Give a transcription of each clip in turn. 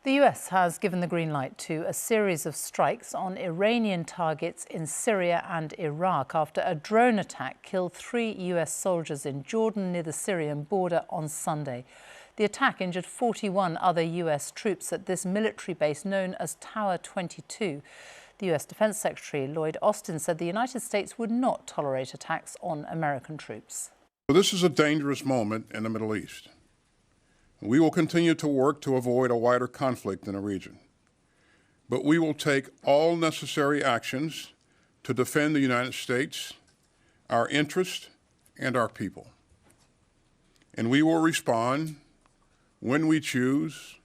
The US has given the green light to a series of strikes on Iranian targets in Syria and Iraq after a drone attack killed 3 US soldiers in Jordan near the Syrian border on Sunday. The attack injured 41 other US troops at this military base known as Tower 22. The US Defense Secretary Lloyd Austin said the United States would not tolerate attacks on American troops. This is a dangerous moment in the Middle East. We will continue to work to avoid a wider conflict in the region. But we will take all necessary actions to defend the United States, our interests, and our people. And we will respond when we choose,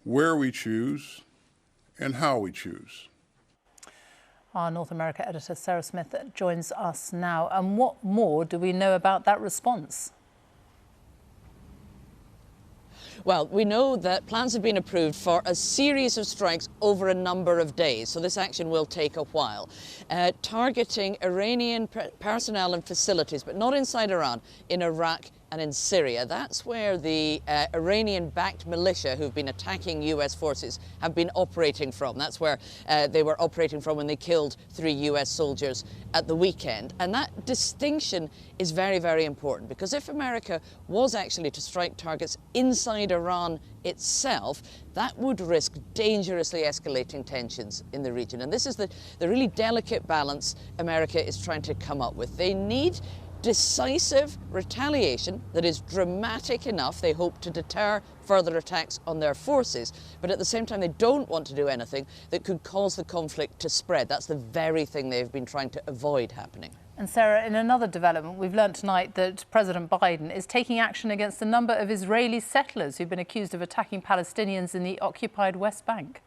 where we choose, and how we choose. Our North America editor Sarah Smith joins us now. And what more do we know about that response? Well, we know that plans have been approved for a series of strikes over a number of days, so this action will take a while, targeting Iranian personnel and facilities, but not inside Iran, in Iraq and in Syria. That's where the Iranian-backed militia who've been attacking US forces have been operating from. That's where they were operating from when they killed 3 US soldiers at the weekend. And that distinction is very, very important, because if America was actually to strike targets inside Iran itself, that would risk dangerously escalating tensions in the region. And this is the really delicate balance America is trying to come up with. They need decisive retaliation that is dramatic enough, they hope, to deter further attacks on their forces. But at the same time, they don't want to do anything that could cause the conflict to spread. That's the very thing they've been trying to avoid happening. And Sarah, in another development, we've learnt tonight that President Biden is taking action against a number of Israeli settlers who've been accused of attacking Palestinians in the occupied West Bank.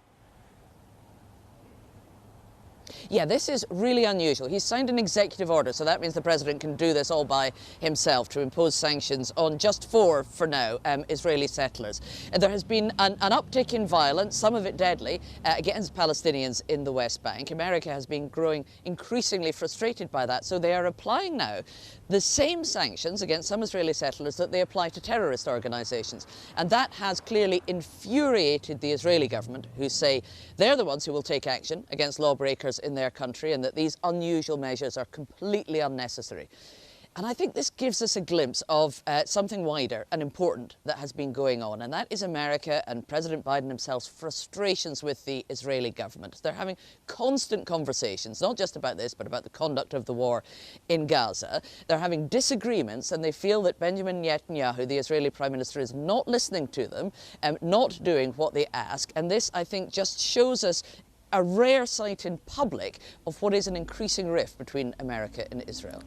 Yeah, this is really unusual. He's signed an executive order, so that means the president can do this all by himself to impose sanctions on just 4, for now, Israeli settlers. There has been an uptick in violence, some of it deadly, against Palestinians in the West Bank. America has been growing increasingly frustrated by that, so they are applying now the same sanctions against some Israeli settlers that they apply to terrorist organisations. And that has clearly infuriated the Israeli government, who say they're the ones who will take action against lawbreakers in their country, and that these unusual measures are completely unnecessary. And I think this gives us a glimpse of something wider and important that has been going on, and that is America and President Biden himself's frustrations with the Israeli government. They're having constant conversations, not just about this, but about the conduct of the war in Gaza. They're having disagreements, and they feel that Benjamin Netanyahu, the Israeli Prime Minister, is not listening to them, not doing what they ask. And this, I think, just shows us a rare sight in public of what is an increasing rift between America and Israel.